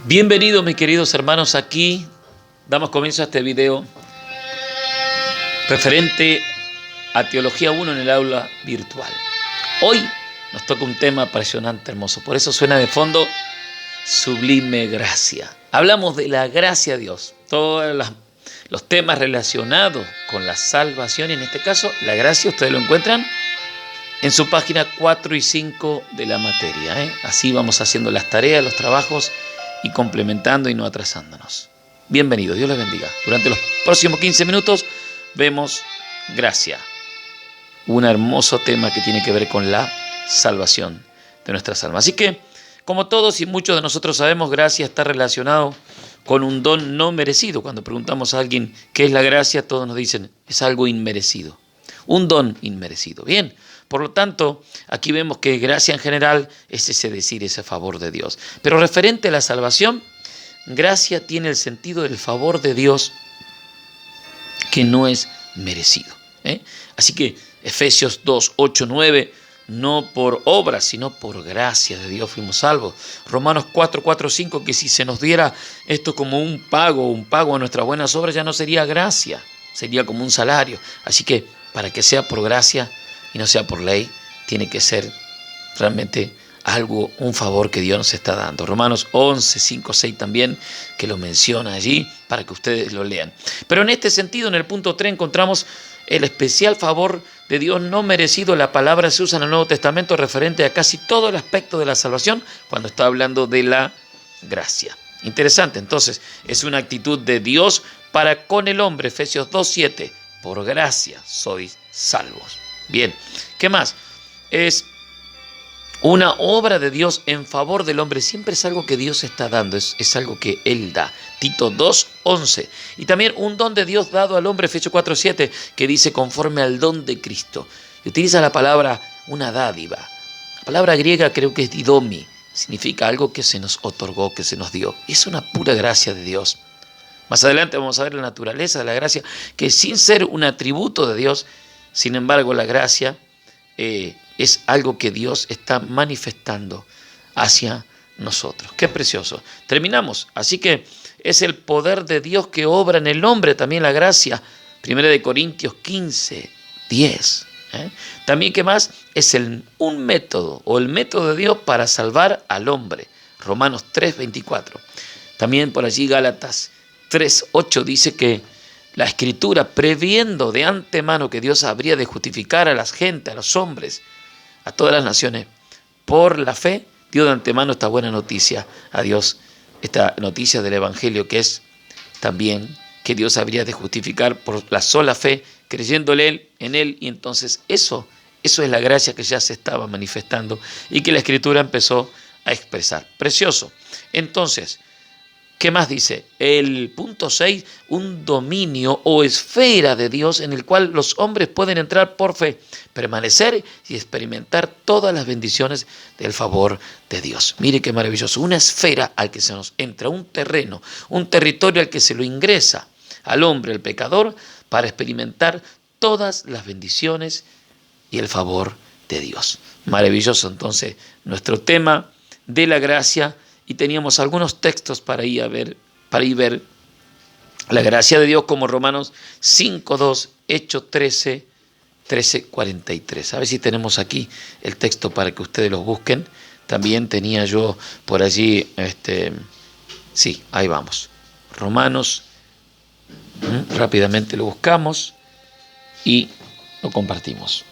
Bienvenidos mis queridos hermanos, aquí damos comienzo a este video referente a Teología 1 en el aula virtual. Hoy nos toca un tema apasionante, hermoso, por eso suena de fondo Sublime Gracia. Hablamos de la gracia de Dios, todos los temas relacionados con la salvación y en este caso la gracia ustedes lo encuentran en su página 4 y 5 de la materia. Así vamos haciendo las tareas, los trabajos y complementando y no atrasándonos. Bienvenidos, Dios les bendiga. Durante los próximos 15 minutos vemos gracia, un hermoso tema que tiene que ver con la salvación de nuestras almas. Así que, como todos y muchos de nosotros sabemos, gracia está relacionado con un don no merecido. Cuando preguntamos a alguien qué es la gracia, todos nos dicen, es algo inmerecido, un don inmerecido. Bien, por lo tanto, aquí vemos que gracia en general es ese decir, ese favor de Dios. Pero referente a la salvación, gracia tiene el sentido del favor de Dios que no es merecido. Así que Efesios 2, 8, 9, no por obras, sino por gracia de Dios fuimos salvos. Romanos 4, 4, 5, que si se nos diera esto como un pago a nuestras buenas obras, ya no sería gracia, sería como un salario. Así que para que sea por gracia y no sea por ley, tiene que ser realmente algo, un favor que Dios nos está dando. Romanos 11, 5, 6 también, que lo menciona allí para que ustedes lo lean. Pero en este sentido, en el punto 3, encontramos el especial favor de Dios no merecido. La palabra se usa en el Nuevo Testamento referente a casi todo el aspecto de la salvación cuando está hablando de la gracia. Interesante, entonces, es una actitud de Dios para con el hombre. Efesios 2, 7, por gracia sois salvos. Bien, ¿qué más? Es una obra de Dios en favor del hombre. Siempre es algo que Dios está dando, es algo que Él da. Tito 2, 11. Y también un don de Dios dado al hombre, Efesios 4, 7, que dice conforme al don de Cristo. Y utiliza la palabra una dádiva. La palabra griega creo que es didomi. Significa algo que se nos otorgó, que se nos dio. Es una pura gracia de Dios. Más adelante vamos a ver la naturaleza de la gracia, que sin ser un atributo de Dios, sin embargo, la gracia es algo que Dios está manifestando hacia nosotros. ¡Qué precioso! Terminamos. Así que es el poder de Dios que obra en el hombre, también la gracia. 1 Corintios 15, 10. También, ¿qué más? Es un método, o el método de Dios para salvar al hombre. Romanos 3, 24. También por allí Gálatas 3, 8 dice que la Escritura, previendo de antemano que Dios habría de justificar a las gentes, a los hombres, a todas las naciones, por la fe, dio de antemano esta buena noticia a Dios, esta noticia del Evangelio, que es también que Dios habría de justificar por la sola fe, creyéndole en Él, y entonces eso es la gracia que ya se estaba manifestando y que la Escritura empezó a expresar. Precioso. Entonces, ¿qué más dice? El punto 6, un dominio o esfera de Dios en el cual los hombres pueden entrar por fe, permanecer y experimentar todas las bendiciones del favor de Dios. Mire qué maravilloso, una esfera al que se nos entra, un terreno, un territorio al que se lo ingresa al hombre, el pecador, para experimentar todas las bendiciones y el favor de Dios. Maravilloso entonces nuestro tema de la gracia. Y teníamos algunos textos para ir ver la gracia de Dios, como Romanos 5, 2, Hechos 13, 13, 43. A ver si tenemos aquí el texto para que ustedes los busquen. También tenía yo por allí, sí, ahí vamos. Romanos, rápidamente lo buscamos y lo compartimos.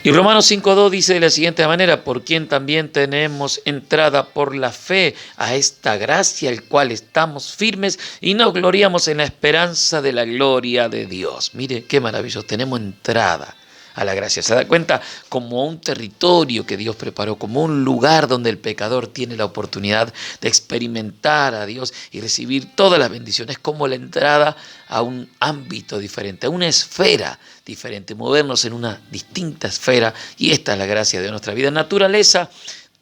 Y Romanos 5.2 dice de la siguiente manera, por quien también tenemos entrada por la fe a esta gracia, el cual estamos firmes y nos gloriamos en la esperanza de la gloria de Dios. Mire qué maravilloso, tenemos entrada a la gracia. Se da cuenta como un territorio que Dios preparó, como un lugar donde el pecador tiene la oportunidad de experimentar a Dios y recibir todas las bendiciones, como la entrada a un ámbito diferente, a una esfera diferente, movernos en una distinta esfera, y esta es la gracia de nuestra vida. Naturaleza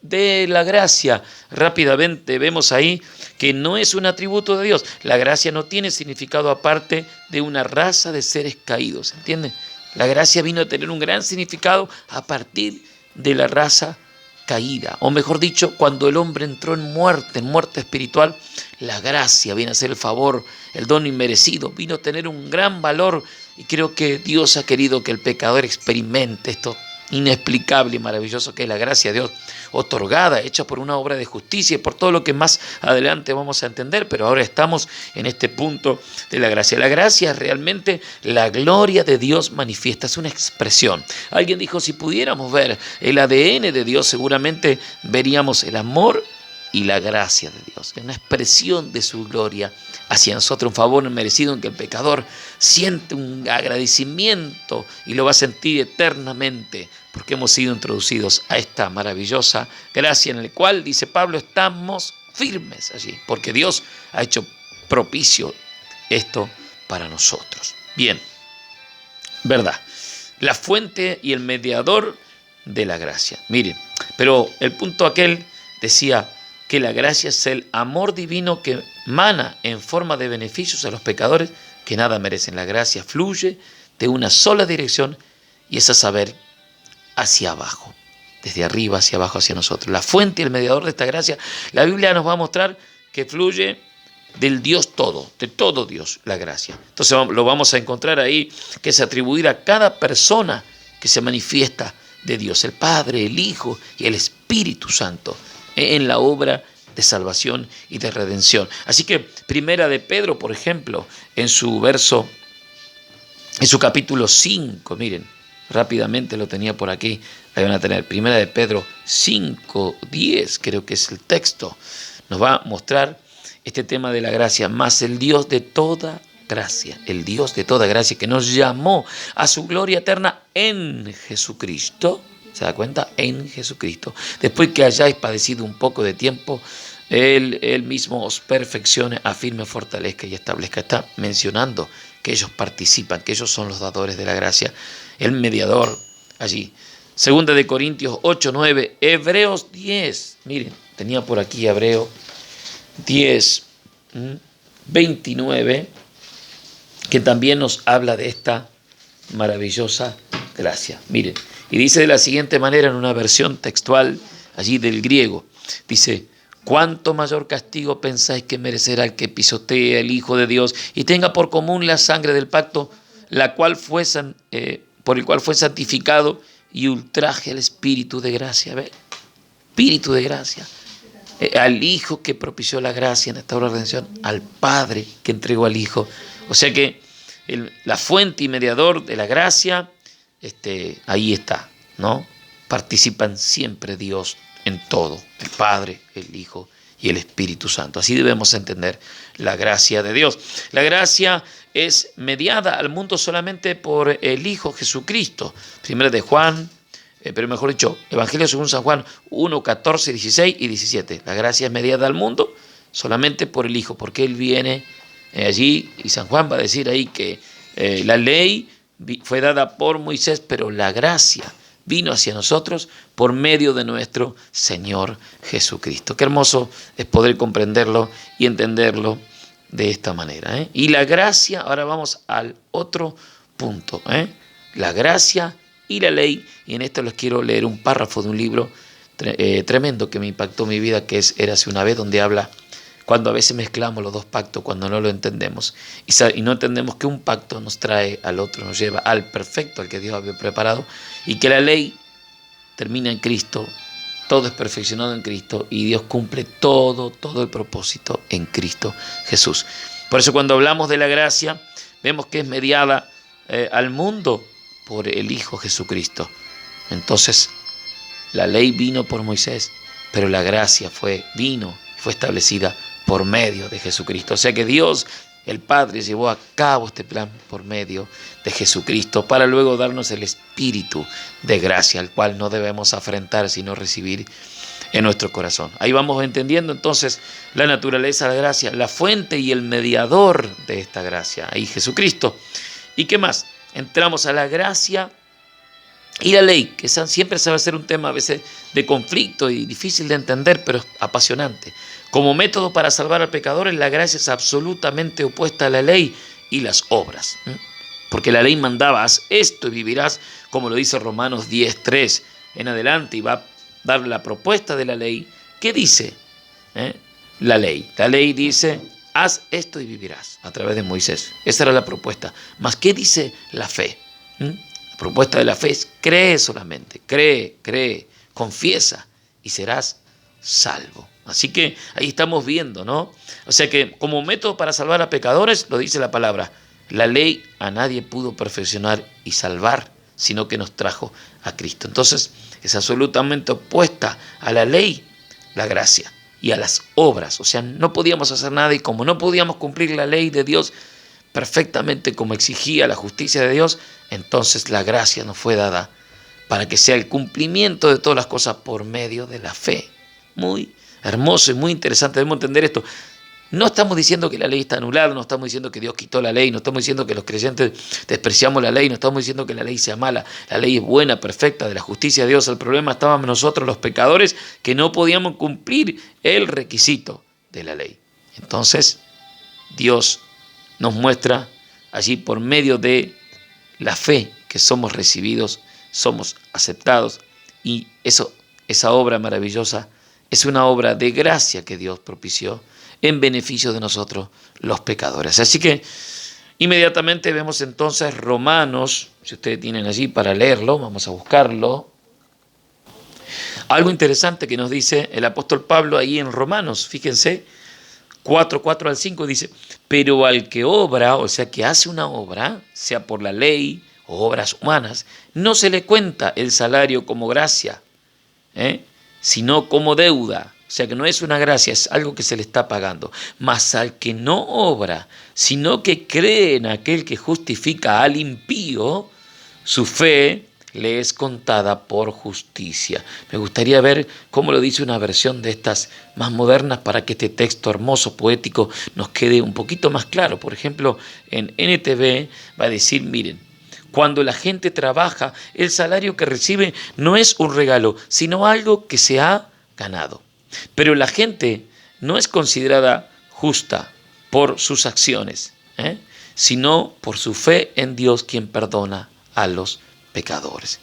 de la gracia, rápidamente vemos ahí que no es un atributo de Dios. La gracia no tiene significado aparte de una raza de seres caídos, ¿entienden? La gracia vino a tener un gran significado a partir de la raza caída, o mejor dicho, cuando el hombre entró en muerte espiritual, la gracia viene a ser el favor, el don inmerecido, vino a tener un gran valor, y creo que Dios ha querido que el pecador experimente esto inexplicable y maravilloso que es la gracia de Dios, otorgada, hecha por una obra de justicia y por todo lo que más adelante vamos a entender, pero ahora estamos en este punto de la gracia. La gracia es realmente la gloria de Dios manifiesta, es una expresión. Alguien dijo, si pudiéramos ver el ADN de Dios, seguramente veríamos el amor y la gracia de Dios, es una expresión de su gloria hacia nosotros, un favor merecido en que el pecador siente un agradecimiento y lo va a sentir eternamente, porque hemos sido introducidos a esta maravillosa gracia en la cual, dice Pablo, estamos firmes allí, porque Dios ha hecho propicio esto para nosotros. Bien, verdad, la fuente y el mediador de la gracia. Miren, pero el punto aquel decía que la gracia es el amor divino que mana en forma de beneficios a los pecadores que nada merecen. La gracia fluye de una sola dirección y es a saber, hacia abajo, desde arriba hacia abajo hacia nosotros. La fuente y el mediador de esta gracia, la Biblia nos va a mostrar que fluye del Dios todo, de todo Dios, la gracia. Entonces lo vamos a encontrar ahí, que es atribuida a cada persona que se manifiesta de Dios, el Padre, el Hijo y el Espíritu Santo, en la obra de salvación y de redención. Así que Primera de Pedro, por ejemplo, en su capítulo 5, miren, rápidamente lo tenía por aquí, ahí van a tener, Primera de Pedro 5:10, creo que es el texto, nos va a mostrar este tema de la gracia, más el Dios de toda gracia, el Dios de toda gracia que nos llamó a su gloria eterna en Jesucristo. ¿Se da cuenta? En Jesucristo. Después que hayáis padecido un poco de tiempo, Él mismo os perfeccione, afirme, fortalezca y establezca. Está mencionando que ellos participan, que ellos son los dadores de la gracia, el mediador allí. Segunda de Corintios 8:9, Hebreos 10. Miren, tenía por aquí Hebreo 10:29, que también nos habla de esta maravillosa gracia. Miren, y dice de la siguiente manera en una versión textual allí del griego, dice, ¿cuánto mayor castigo pensáis que merecerá el que pisotee al Hijo de Dios y tenga por común la sangre del pacto, por el cual fue santificado y ultraje al Espíritu de gracia? ¿Ve? Espíritu de gracia. Al Hijo que propició la gracia en esta obra de redención, al Padre que entregó al Hijo. O sea que la fuente y mediador de la gracia, ahí está, ¿no? Participan siempre Dios en todo, el Padre, el Hijo y el Espíritu Santo. Así debemos entender la gracia de Dios. La gracia es mediada al mundo solamente por el Hijo Jesucristo. Primera de Juan, pero mejor dicho, Evangelio según San Juan 1, 14, 16 y 17. La gracia es mediada al mundo solamente por el Hijo, porque Él viene allí, y San Juan va a decir ahí que la ley fue dada por Moisés, pero la gracia vino hacia nosotros por medio de nuestro Señor Jesucristo. Qué hermoso es poder comprenderlo y entenderlo de esta manera. Y la gracia, ahora vamos al otro punto, la gracia y la ley, y en esto les quiero leer un párrafo de un libro tremendo que me impactó mi vida, que es Érase una vez, donde habla cuando a veces mezclamos los dos pactos, cuando no lo entendemos, y no entendemos que un pacto nos trae al otro, nos lleva al perfecto, al que Dios había preparado, y que la ley termina en Cristo, todo es perfeccionado en Cristo, y Dios cumple todo el propósito en Cristo Jesús. Por eso cuando hablamos de la gracia, vemos que es mediada al mundo por el Hijo Jesucristo. Entonces, la ley vino por Moisés, pero la gracia fue establecida por medio de Jesucristo. O sea que Dios, el Padre, llevó a cabo este plan por medio de Jesucristo para luego darnos el Espíritu de gracia, al cual no debemos afrentar, sino recibir en nuestro corazón. Ahí vamos entendiendo entonces la naturaleza de la gracia, la fuente y el mediador de esta gracia, ahí Jesucristo. ¿Y qué más? Entramos a la gracia y la ley, que siempre se va a ser un tema a veces de conflicto y difícil de entender, pero apasionante. Como método para salvar al pecador, la gracia es absolutamente opuesta a la ley y las obras. Porque la ley mandaba, haz esto y vivirás, como lo dice Romanos 10:3 en adelante, y va dar la propuesta de la ley. ¿Qué dice la ley? La ley dice, haz esto y vivirás, a través de Moisés. Esa era la propuesta. Mas, ¿qué dice la fe? La propuesta de la fe es, cree solamente, cree, confiesa y serás salvo. Así que ahí estamos viendo, ¿no? O sea que como método para salvar a pecadores, lo dice la palabra, la ley a nadie pudo perfeccionar y salvar, sino que nos trajo a Cristo. Entonces, es absolutamente opuesta a la ley, la gracia, y a las obras. O sea, no podíamos hacer nada, y como no podíamos cumplir la ley de Dios perfectamente como exigía la justicia de Dios, entonces la gracia nos fue dada para que sea el cumplimiento de todas las cosas por medio de la fe. Muy hermoso y muy interesante, debemos entender esto. No estamos diciendo que la ley está anulada, no estamos diciendo que Dios quitó la ley, no estamos diciendo que los creyentes despreciamos la ley, no estamos diciendo que la ley sea mala. La ley es buena, perfecta, de la justicia de Dios. El problema estábamos nosotros, los pecadores, que no podíamos cumplir el requisito de la ley. Entonces, Dios nos muestra allí por medio de la fe que somos recibidos, somos aceptados, y esa obra maravillosa es una obra de gracia que Dios propició en beneficio de nosotros los pecadores. Así que inmediatamente vemos entonces Romanos, si ustedes tienen allí para leerlo, vamos a buscarlo. Algo interesante que nos dice el apóstol Pablo ahí en Romanos, fíjense, 4 al 5 dice, pero al que obra, o sea que hace una obra, sea por la ley o obras humanas, no se le cuenta el salario como gracia, sino como deuda. O sea que no es una gracia, es algo que se le está pagando. Mas al que no obra, sino que cree en aquel que justifica al impío, su fe le es contada por justicia. Me gustaría ver cómo lo dice una versión de estas más modernas para que este texto hermoso, poético, nos quede un poquito más claro. Por ejemplo, en NTV va a decir, miren, cuando la gente trabaja, el salario que recibe no es un regalo, sino algo que se ha ganado. Pero la gente no es considerada justa por sus acciones, sino por su fe en Dios, quien perdona a los pecadores.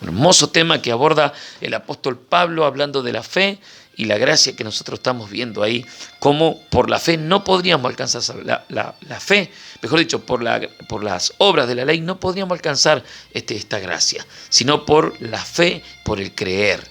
Un hermoso tema que aborda el apóstol Pablo hablando de la fe y la gracia que nosotros estamos viendo ahí, como por la fe no podríamos alcanzar la fe, mejor dicho, por las obras de la ley no podríamos alcanzar esta gracia, sino por la fe, por el creer,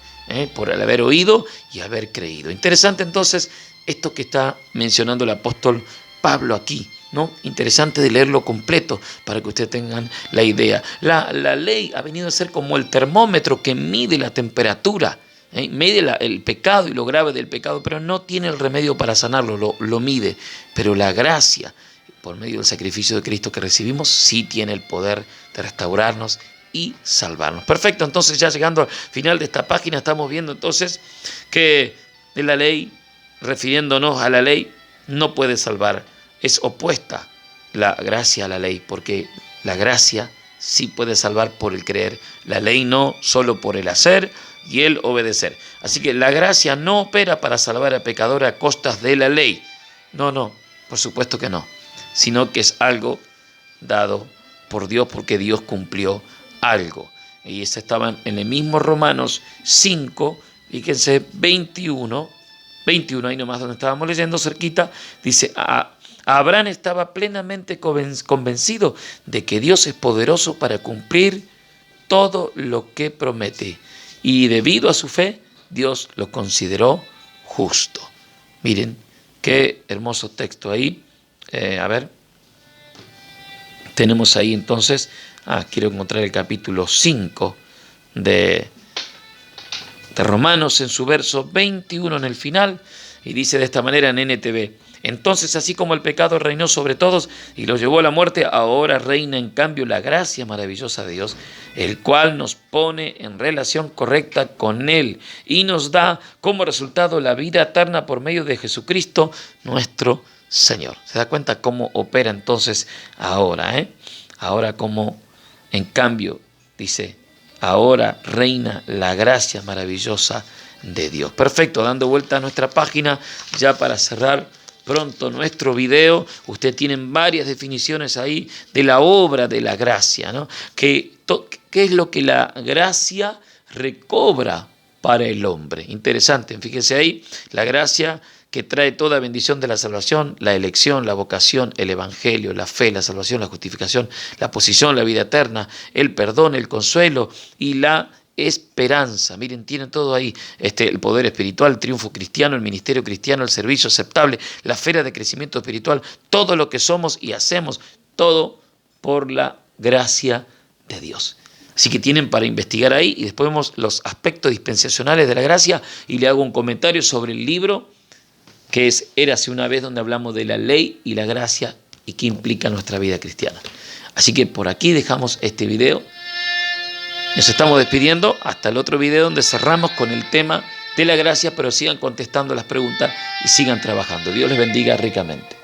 por el haber oído y haber creído. Interesante entonces esto que está mencionando el apóstol Pablo aquí, ¿no? Interesante de leerlo completo para que ustedes tengan la idea. La ley ha venido a ser como el termómetro que mide la temperatura, mide el pecado y lo grave del pecado, pero no tiene el remedio para sanarlo, lo mide. Pero la gracia, por medio del sacrificio de Cristo que recibimos, sí tiene el poder de restaurarnos y salvarnos. Perfecto, entonces ya llegando al final de esta página estamos viendo entonces que de la ley, refiriéndonos a la ley, no puede salvar. Es opuesta la gracia a la ley, porque la gracia sí puede salvar por el creer, la ley no, solo por el hacer y el obedecer. Así que la gracia no opera para salvar a pecadores a costas de la ley. No, por supuesto que no, sino que es algo dado por Dios porque Dios cumplió algo. Y eso estaba en el mismo Romanos 5, fíjense, 21, ahí nomás donde estábamos leyendo cerquita, dice, Abraham estaba plenamente convencido de que Dios es poderoso para cumplir todo lo que promete. Y debido a su fe, Dios lo consideró justo. Miren, qué hermoso texto ahí. Tenemos ahí entonces, quiero encontrar el capítulo 5 de Romanos en su verso 21 en el final, y dice de esta manera en NTV, entonces así como el pecado reinó sobre todos y los llevó a la muerte, ahora reina en cambio la gracia maravillosa de Dios, el cual nos pone en relación correcta con Él y nos da como resultado la vida eterna por medio de Jesucristo nuestro Señor. ¿Se da cuenta cómo opera entonces ahora? Ahora como en cambio, dice, ahora reina la gracia maravillosa de Dios. Perfecto, dando vuelta a nuestra página, ya para cerrar pronto nuestro video, ustedes tienen varias definiciones ahí de la obra de la gracia, ¿no? ¿Qué es lo que la gracia recobra para el hombre. Interesante, fíjese ahí, la gracia que trae toda bendición de la salvación, la elección, la vocación, el evangelio, la fe, la salvación, la justificación, la posición, la vida eterna, el perdón, el consuelo y la esperanza. Miren, tienen todo ahí, el poder espiritual, el triunfo cristiano, el ministerio cristiano, el servicio aceptable, la esfera de crecimiento espiritual, todo lo que somos y hacemos, todo por la gracia de Dios. Así que tienen para investigar ahí y después vemos los aspectos dispensacionales de la gracia y le hago un comentario sobre el libro que es Érase una vez, donde hablamos de la ley y la gracia y qué implica nuestra vida cristiana. Así que por aquí dejamos este video. Nos estamos despidiendo hasta el otro video donde cerramos con el tema de la gracia, pero sigan contestando las preguntas y sigan trabajando. Dios les bendiga ricamente.